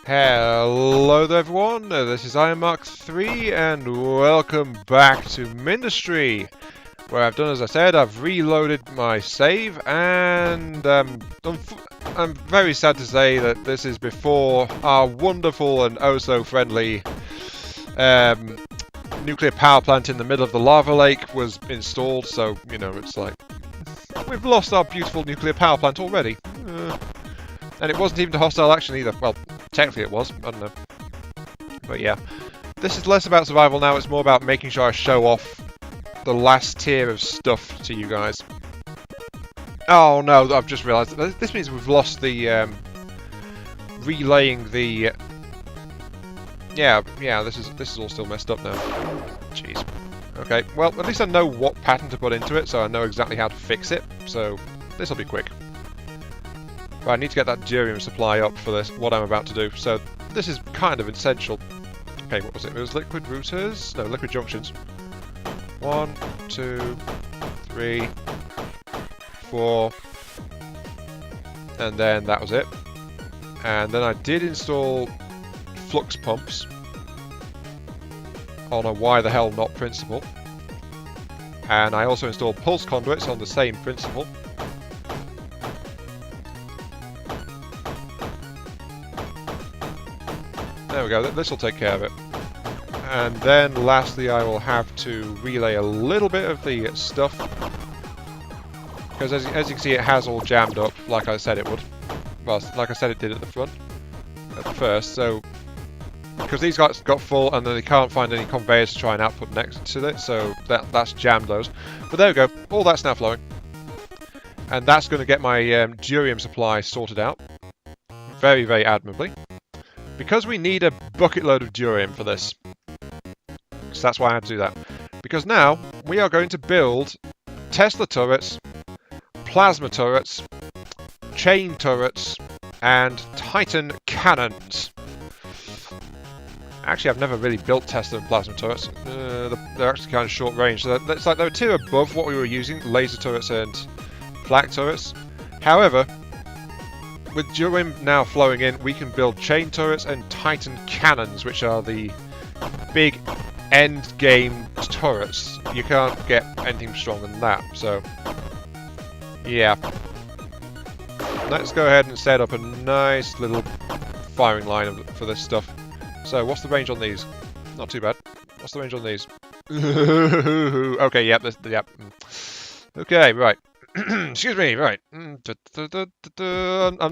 Hello there everyone, this is IronMark3 and welcome back to Mindustry, where I've done as I said, I've reloaded my save and I'm very sad to say that this is before our wonderful and oh so friendly nuclear power plant in the middle of the lava lake was installed, so you know, it's like we've lost our beautiful nuclear power plant already. And it wasn't even to hostile action either. Well, technically it was, I don't know. But yeah, this is less about survival now, it's more about making sure I show off the last tier of stuff to you guys. Oh no, I've just realised that this means we've lost the relaying the yeah, this is all still messed up now. Jeez. Okay, well at least I know what pattern to put into it, so I know exactly how to fix it, so this will be quick. But I need to get that durium supply up for this, what I'm about to do, so this is kind of essential. Okay, what was it? It was liquid routers? No, liquid junctions. 1, 2, 3, 4, and then that was it. And then I did install flux pumps on a why the hell not principle. And I also installed pulse conduits on the same principle. There we go, this will take care of it. And then lastly I will have to relay a little bit of the stuff. Because as you can see it has all jammed up like I said it would. Well, like I said it did at the front. At first, so... Because these guys got full and then they can't find any conveyors to try and output next to it, so that's jammed those. But there we go, all that's now flowing. And that's going to get my durium supply sorted out. Very, very admirably. Because we need a bucket load of durium for this. So that's why I had to do that. Because now, we are going to build Tesla turrets, plasma turrets, chain turrets, and Titan cannons. Actually, I've never really built Tesla and plasma turrets. They're actually kind of short range. So it's like they're a tier above what we were using, laser turrets and flak turrets. However, with durium now flowing in, we can build chain turrets and Titan cannons, which are the big end game turrets. You can't get anything stronger than that, so yeah. Let's go ahead and set up a nice little firing line for this stuff. So, what's the range on these? Not too bad. What's the range on these? Okay, yep, yep. Okay, right. Excuse me, right. I'm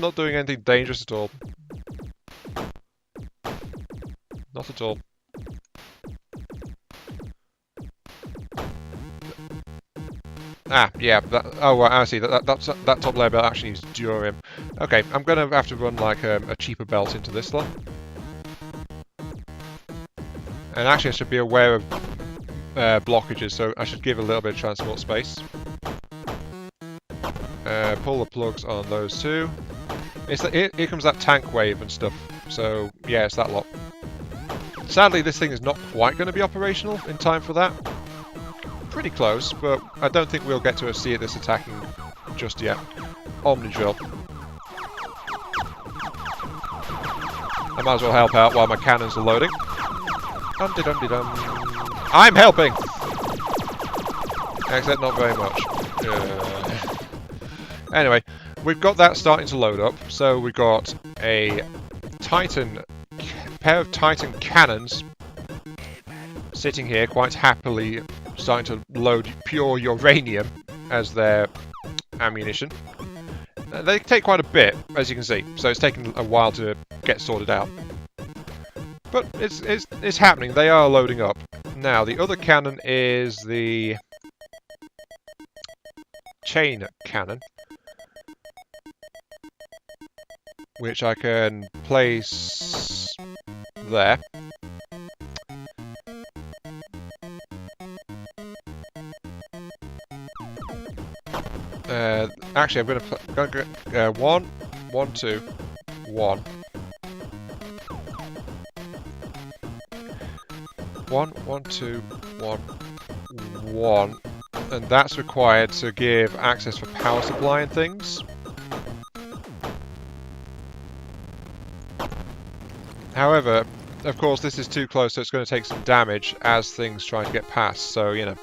not doing anything dangerous at all. Not at all. Ah, yeah. Oh, right, I see. That top layer belt actually uses durium. Okay, I'm gonna have to run like a cheaper belt into this one. And actually, I should be aware of blockages, so I should give a little bit of transport space. Pull the plugs on those two. Here comes that tank wave and stuff. So yeah, it's that lot. Sadly, this thing is not quite going to be operational in time for that. Pretty close, but I don't think we'll get to see this attacking just yet. Omnidrill. I might as well help out while my cannons are loading. Dum-de-dum-de-dum. I'm helping! Except not very much. Anyway, we've got that starting to load up. So we've got a pair of Titan cannons sitting here quite happily, starting to load pure uranium as their ammunition. They take quite a bit, as you can see, so it's taken a while to get sorted out. But it's happening, they are loading up. Now, the other cannon is the chain cannon, which I can place there. Actually, I'm going to go 1, 1, 2, 1. 1, 1, 2, 1, 1. and that's required to give access for power supply and things. However, of course, this is too close, so it's going to take some damage as things try to get past. So, you know,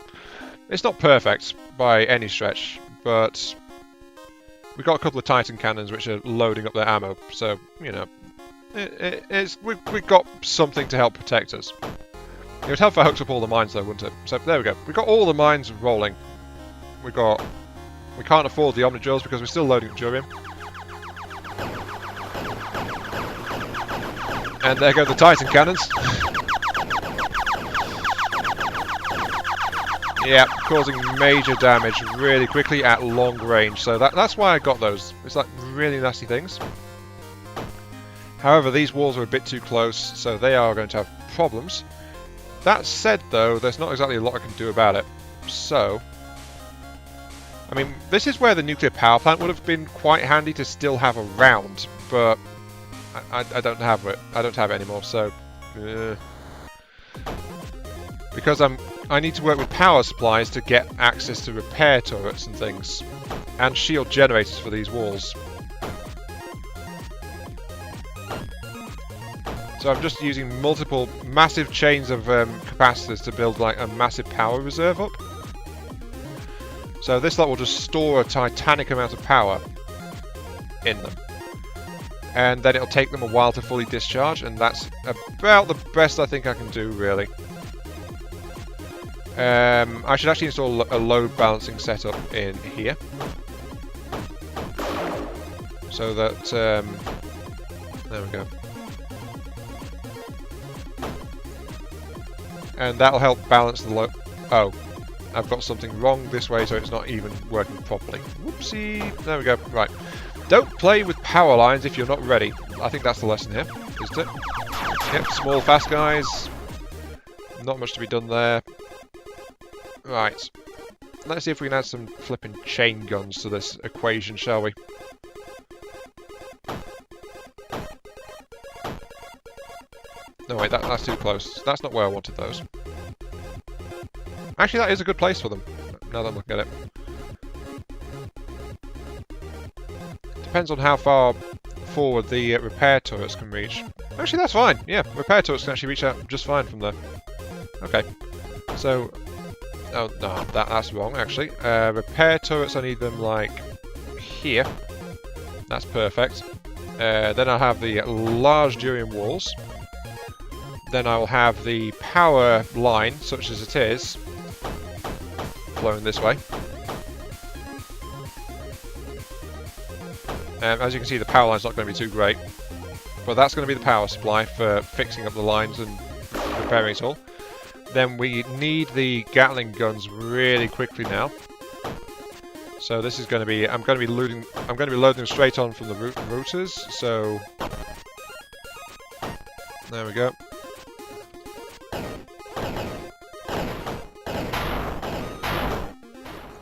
it's not perfect by any stretch, but we've got a couple of Titan cannons which are loading up their ammo. So, you know, we've got something to help protect us. It would help if I hooked up all the mines, though, wouldn't it? So there we go. We've got all the mines rolling. We can't afford the Omnidrills because we're still loading up Durium. And there go the Titan cannons. Yeah, causing major damage really quickly at long range. So that's why I got those. It's like really nasty things. However, these walls are a bit too close, so they are going to have problems. That said, though, there's not exactly a lot I can do about it. So, I mean, this is where the nuclear power plant would have been quite handy to still have around, but I don't have it. I don't have it anymore. So, because I need to work with power supplies to get access to repair turrets and things, and shield generators for these walls. So I'm just using multiple massive chains of capacitors to build like a massive power reserve up. So this lot will just store a titanic amount of power in them. And then it'll take them a while to fully discharge, and that's about the best I think I can do, really. I should actually install a load balancing setup in here. So that... there we go. And that'll help balance the load. Oh, I've got something wrong this way, so it's not even working properly. Whoopsie. There we go. Right. Don't play with power lines if you're not ready. I think that's the lesson here, isn't it? Yep, small, fast guys. Not much to be done there. Right. Let's see if we can add some flipping chain guns to this equation, shall we? No, wait, that's too close. That's not where I wanted those. Actually, that is a good place for them, now that I'm looking at it. Depends on how far forward the repair turrets can reach. Actually, that's fine. Yeah, repair turrets can actually reach out just fine from there. Okay. So... oh, no, that's wrong, actually. Repair turrets, I need them, like, here. That's perfect. Then I'll have the large Durium walls. Then I will have the power line, such as it is, flowing this way. As you can see, the power line's not going to be too great, but that's going to be the power supply for fixing up the lines and repairing it all. Then we need the Gatling guns really quickly now. So this is going to be, I'm going to be loading them straight on from the routers. So there we go.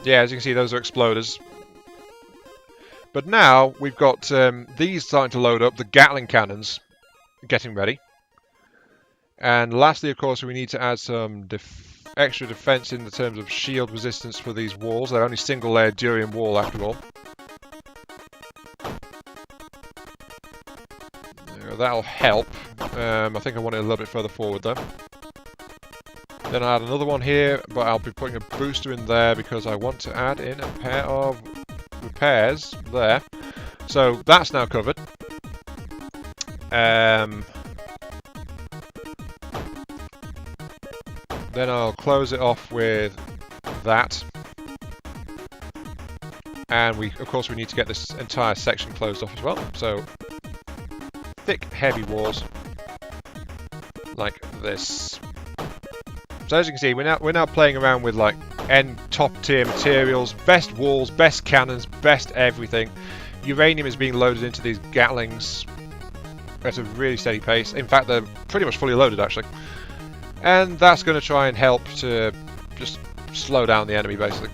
Yeah, as you can see, those are exploders. But now we've got these starting to load up, the Gatling cannons getting ready. And lastly, of course, we need to add some extra defense in the terms of shield resistance for these walls. They're only single-layered Durium wall after all. That'll help. I think I want it a little bit further forward though. Then I'll add another one here, but I'll be putting a booster in there because I want to add in a pair of repairs there. So that's now covered. Then I'll close it off with that. And of course we need to get this entire section closed off as well. So thick, heavy walls like this. So as you can see, we're now playing around with like top tier materials, best walls, best cannons, best everything. Uranium is being loaded into these Gatlings at a really steady pace. In fact, they're pretty much fully loaded actually. And that's going to try and help to just slow down the enemy basically.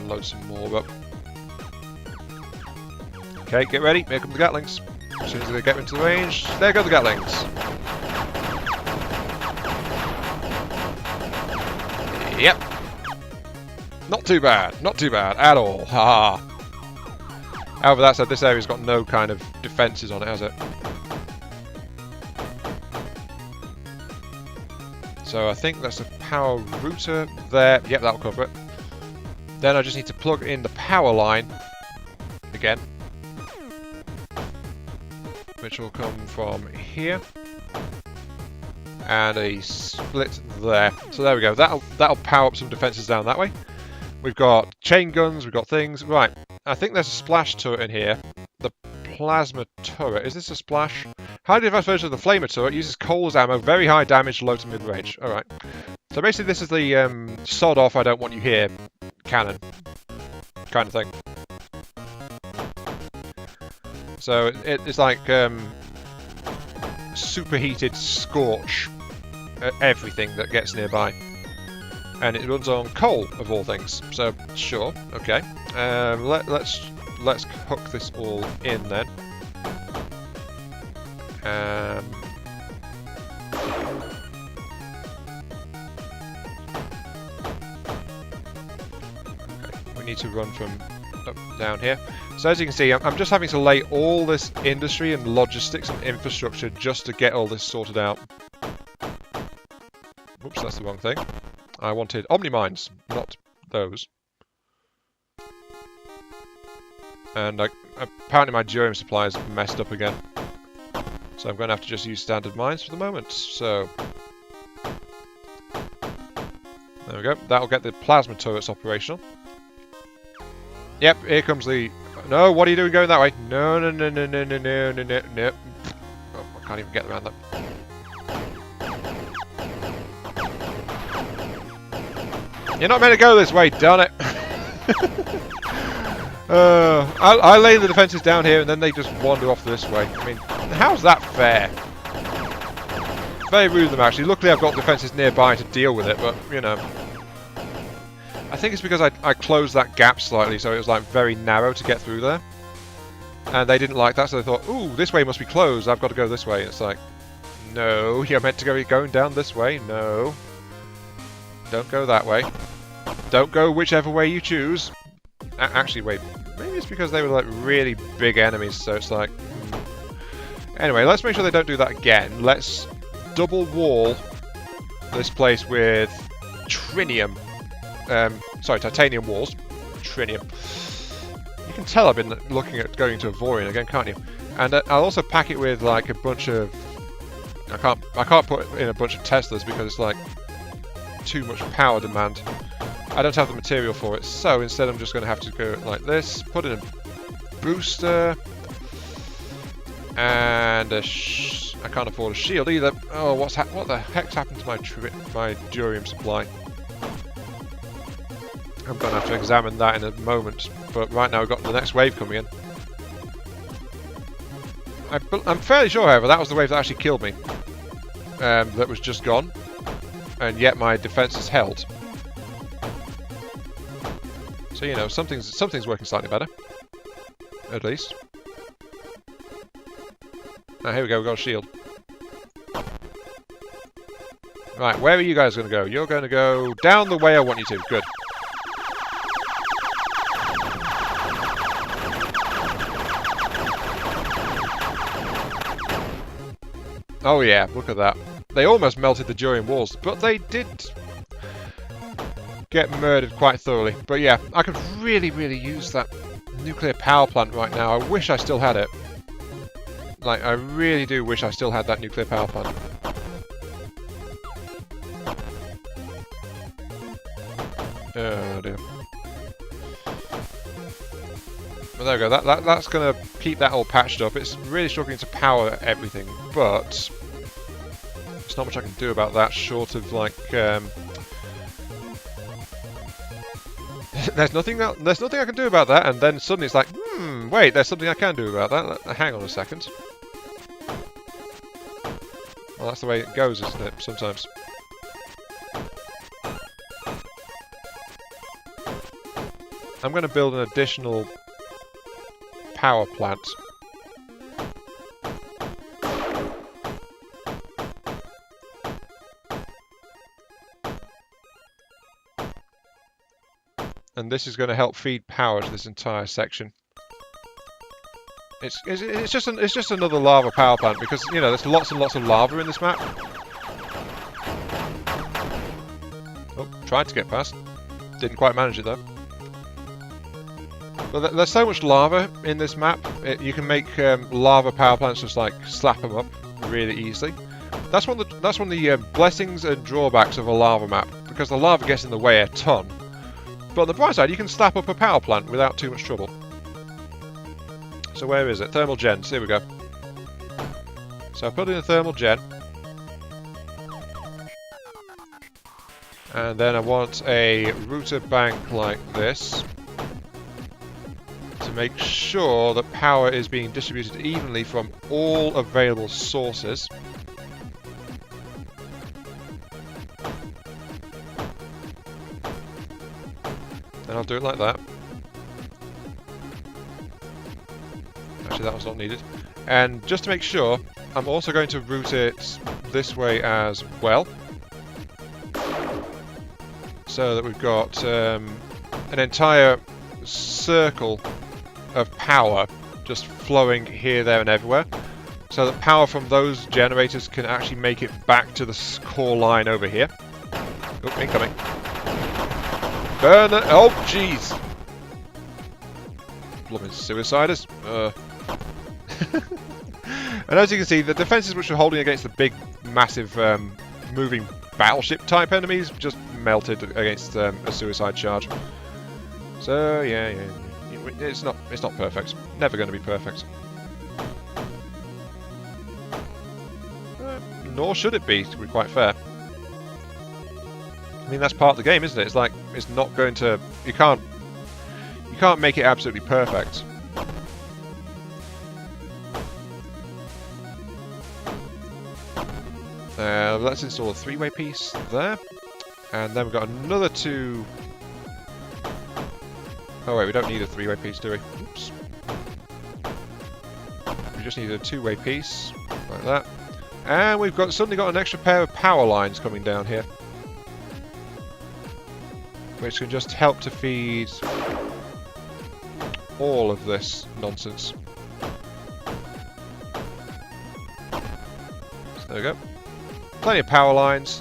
Load some more up. Okay, get ready. Here come the Gatlings. As soon as they get into the range, there go the Gatlings. Yep. Not too bad. Not too bad at all. Haha. However, that said, this area's got no kind of defences on it, has it? So I think that's a power router there. Yep, that'll cover it. Then I just need to plug in the power line again, which will come from here, and a split there. So there we go. That'll power up some defences down that way. We've got chain guns. We've got things. Right. I think there's a splash turret in here. The plasma turret. Is this a splash? Highly advanced version of the flamer turret uses coal as ammo, very high damage, low to mid range. Alright. So basically this is the sod off, I don't want you here cannon kind of thing. So it's like superheated scorch everything that gets nearby. And it runs on coal, of all things. So, sure, okay. Let's hook this all in then. Okay. We need to run from up down here. So as you can see, I'm just having to lay all this industry and logistics and infrastructure just to get all this sorted out. Oops, that's the wrong thing. I wanted Omni-mines, not those. And apparently my durium supply is messed up again. So I'm going to have to just use standard mines for the moment. So there we go. That'll get the plasma turrets operational. Yep, here comes the... No, what are you doing going that way? No, no, no, no, no, no, no, no, no, no. Oh, I can't even get around that. You're not meant to go this way, darn it! I lay the defences down here and then they just wander off this way. I mean, how's that fair? Very rude of them, actually. Luckily I've got defences nearby to deal with it, but, you know. I think it's because I closed that gap slightly, so it was, like, very narrow to get through there. And they didn't like that, so they thought, ooh, this way must be closed, I've got to go this way. And it's like, no, you're meant to go going down this way, no. Don't go that way. Don't go whichever way you choose. Actually, wait. Maybe it's because they were like really big enemies, so it's like... Anyway, let's make sure they don't do that again. Let's double wall this place with trinium. Sorry, titanium walls. Trinium. You can tell I've been looking at going to Avorion again, can't you? And I'll also pack it with like a bunch of... I can't put in a bunch of Teslas because it's like too much power demand. I don't have the material for it, so instead I'm just going to have to go like this, put in a booster, and I can't afford a shield either. Oh, what the heck's happened to my durium supply? I'm going to have to examine that in a moment, but right now we've got the next wave coming in. I'm fairly sure, however, that was the wave that actually killed me. That was just gone, and yet my defense is held. So, you know, something's working slightly better. At least. Ah, here we go, we've got a shield. Right, where are you guys going to go? You're going to go down the way I want you to. Good. Oh yeah, look at that. They almost melted the durium walls, but they did get murdered quite thoroughly. But yeah, I could really, really use that nuclear power plant right now. I wish I still had it. Like, I really do wish I still had that nuclear power plant. Oh dear. Well, there we go. That's going to keep that all patched up. It's really struggling to power everything, but there's not much I can do about that short of like... There's nothing I can do about that, and then suddenly it's like, wait, there's something I can do about that. Hang on a second. Well, that's the way it goes, isn't it, sometimes? I'm going to build an additional power plant. And this is going to help feed power to this entire section. It's just another lava power plant because, you know, there's lots and lots of lava in this map. Oh, tried to get past. Didn't quite manage it though. But there's so much lava in this map, you can make lava power plants just like slap them up really easily. That's one of the blessings and drawbacks of a lava map, because the lava gets in the way a ton. But on the bright side, you can slap up a power plant without too much trouble. So where is it? Thermal gens. Here we go. So I put in a thermal gen. And then I want a router bank like this to make sure that power is being distributed evenly from all available sources. And I'll do it like that. Actually, that was not needed. And just to make sure, I'm also going to route it this way as well. So that we've got an entire circle of power just flowing here, there and everywhere. So that power from those generators can actually make it back to the core line over here. Oh, incoming. Burn it! Oh, jeez! Blooming suiciders. And as you can see, the defenses which are holding against the big, massive, moving battleship-type enemies just melted against a suicide charge. So yeah, it's not perfect. Never going to be perfect. Nor should it be, to be quite fair. I mean, that's part of the game, isn't it? It's like, it's not going to... You can't make it absolutely perfect. Let's install a three-way piece there. And then we've got another two... Oh wait, we don't need a three-way piece, do we? Oops. We just need a two-way piece, like that. And we've suddenly got an extra pair of power lines coming down here, which can just help to feed all of this nonsense. So there we go. Plenty of power lines,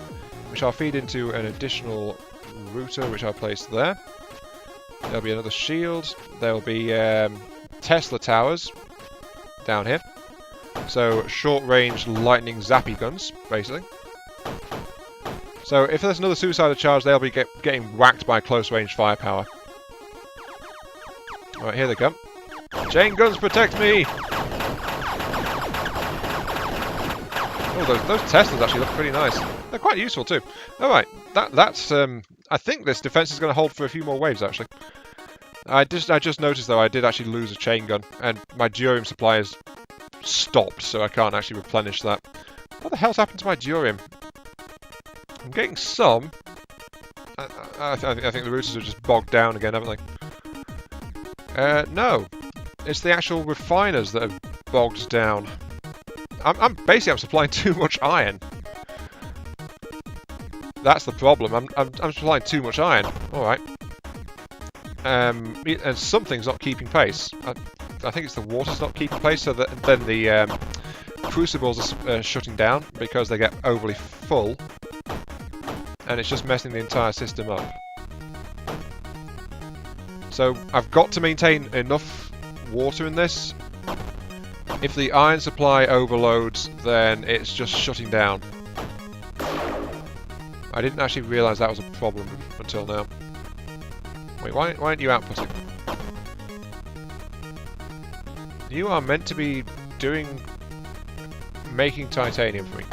which I'll feed into an additional router, which I'll place there. There'll be another shield. There'll be Tesla towers down here. So short-range lightning zappy guns, basically. So if there's another suicidal charge, they'll be getting whacked by close-range firepower. Alright, here they come. Chain guns, protect me! Oh, those Teslas actually look pretty nice. They're quite useful too. Alright, that's I think this defense is going to hold for a few more waves actually. I just noticed though I did actually lose a chain gun, and my durium supply has stopped, so I can't actually replenish that. What the hell's happened to my durium? I'm getting some. I think the routers are just bogged down again, haven't they? No. It's the actual refiners that have bogged down. I'm supplying too much iron. That's the problem. I'm supplying too much iron. All right. And something's not keeping pace. I think it's the water's not keeping pace, so that then the crucibles are shutting down because they get overly full, and it's just messing the entire system up. So I've got to maintain enough water in this. If the iron supply overloads, then it's just shutting down. I didn't actually realise that was a problem until now. Wait, why aren't you outputting? You are meant to be making titanium for me.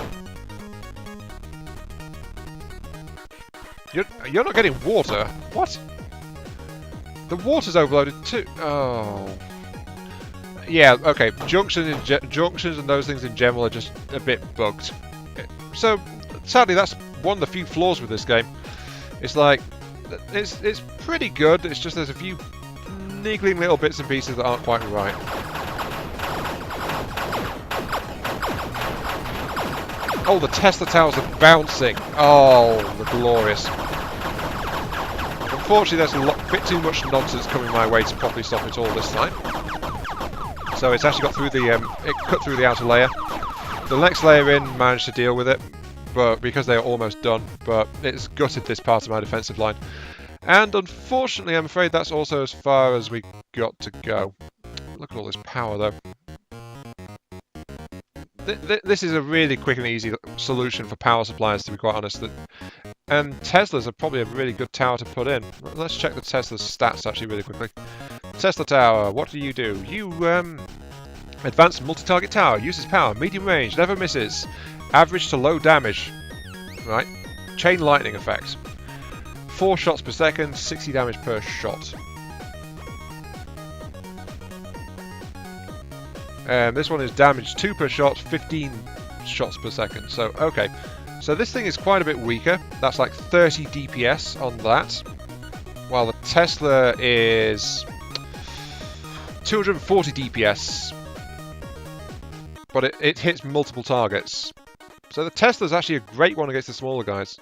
You're not getting water. What? The water's overloaded too. Oh. Yeah. Okay. Junctions and those things in general are just a bit bugged. So sadly, that's one of the few flaws with this game. It's like it's pretty good. It's just there's a few niggling little bits and pieces that aren't quite right. Oh, the Tesla towers are bouncing. Oh, the glorious. Unfortunately, there's a bit too much nonsense coming my way to properly stop it all this time. So it's actually got through the, it cut through the outer layer. The next layer in managed to deal with it, but because they are almost done, but it's gutted this part of my defensive line. And unfortunately, I'm afraid that's also as far as we got to go. Look at all this power, though. This is a really quick and easy solution for power supplies, to be quite honest. And Teslas are probably a really good tower to put in. Let's check the Tesla's stats actually really quickly. Tesla tower, what do? You, advanced multi-target tower, uses power, medium range, never misses. Average to low damage. Right. Chain lightning effect. 4 shots per second, 60 damage per shot. This one is damage 2 per shot, 15 shots per second. So, okay. So this thing is quite a bit weaker. That's like 30 DPS on that. While the Tesla is 240 DPS. But it hits multiple targets. So the Tesla is actually a great one against the smaller guys.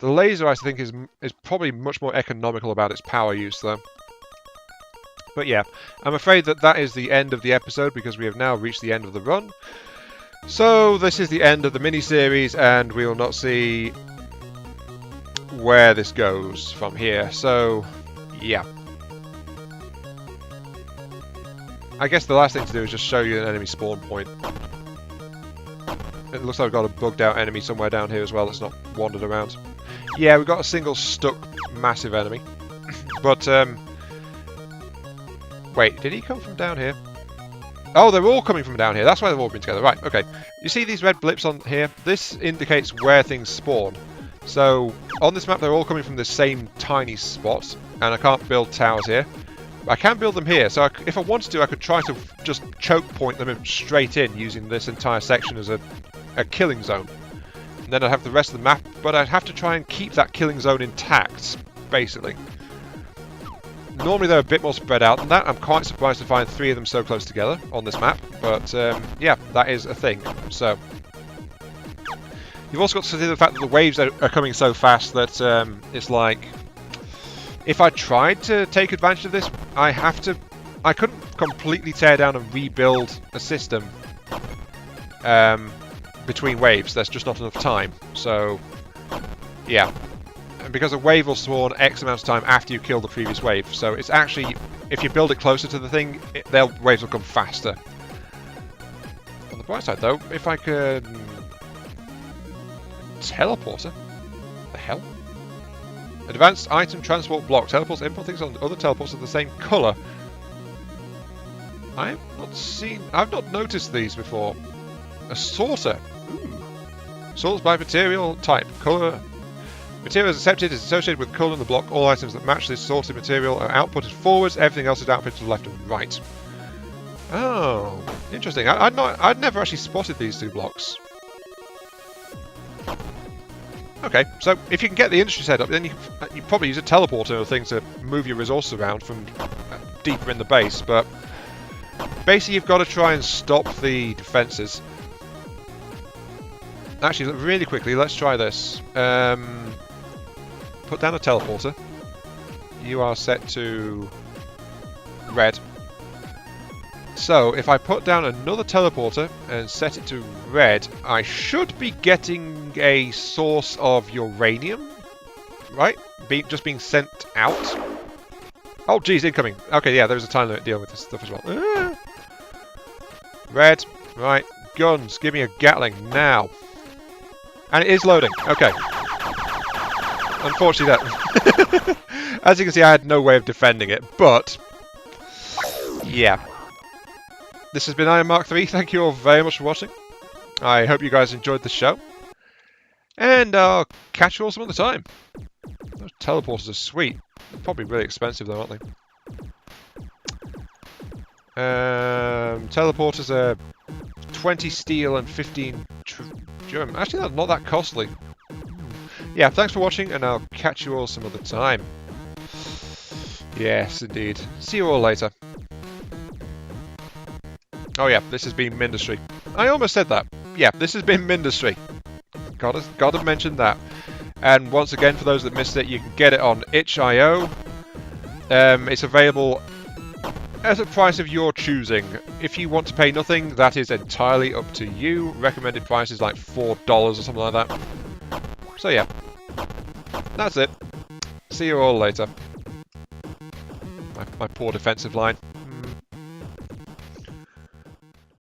The laser, I think, is probably much more economical about its power use, though. But yeah, I'm afraid that is the end of the episode, because we have now reached the end of the run. So this is the end of the mini-series, and we will not see where this goes from here. So, yeah. I guess the last thing to do is just show you an enemy spawn point. It looks like we've got a bugged out enemy somewhere down here as well that's not wandered around. Yeah, we've got a single stuck massive enemy. But, wait, did he come from down here? Oh, they're all coming from down here. That's why they've all been together. Right, okay. You see these red blips on here? This indicates where things spawn. So, on this map, they're all coming from the same tiny spot. And I can't build towers here. I can build them here. So, if I wanted to, I could try to just choke point them straight in using this entire section as a killing zone. And then I'd have the rest of the map, but I'd have to try and keep that killing zone intact, basically. Normally they're a bit more spread out than that. I'm quite surprised to find 3 of them so close together on this map, but yeah, that is a thing. So you've also got to consider the fact that the waves are coming so fast that it's like, if I tried to take advantage of this, I couldn't completely tear down and rebuild a system between waves. There's just not enough time. So yeah. Because a wave will spawn X amount of time after you kill the previous wave. So it's actually, if you build it closer to the thing, waves will come faster. On the bright side though, if I could... Teleporter? The hell? Advanced item transport block. Teleports input things on other teleports of the same colour. I've not noticed these before. A sorter. Ooh. Sorts by material type. Colour. Material is accepted is associated with colour in the block. All items that match this sorted material are outputted forwards. Everything else is outputted to the left and right. Oh, interesting. I'd never actually spotted these 2 blocks. Okay, so if you can get the industry set up, then you probably use a teleporter or thing to move your resources around from deeper in the base. But basically, you've got to try and stop the defences. Actually, really quickly, let's try this. Put down a teleporter. You are set to red. So, if I put down another teleporter and set it to red, I should be getting a source of uranium, right? Just being sent out. Oh, geez, incoming. Okay, yeah, there's a time limit dealing with this stuff as well. Red, right, guns, give me a Gatling now. And it is loading. Okay. Unfortunately, that... As you can see, I had no way of defending it, but... Yeah. This has been Iron Mark 3. Thank you all very much for watching. I hope you guys enjoyed the show. And I'll catch you all some other time. Those teleporters are sweet. They're probably really expensive though, aren't they? Teleporters are 20 steel and 15 German. Actually, that's not that costly. Yeah, thanks for watching, and I'll catch you all some other time. Yes, indeed. See you all later. Oh yeah, this has been Mindustry. I almost said that. Yeah, this has been Mindustry. Gotta mention that. And once again, for those that missed it, you can get it on itch.io. It's available at a price of your choosing. If you want to pay nothing, that is entirely up to you. Recommended price is like $4 or something like that. So yeah, that's it. See you all later. My poor defensive line.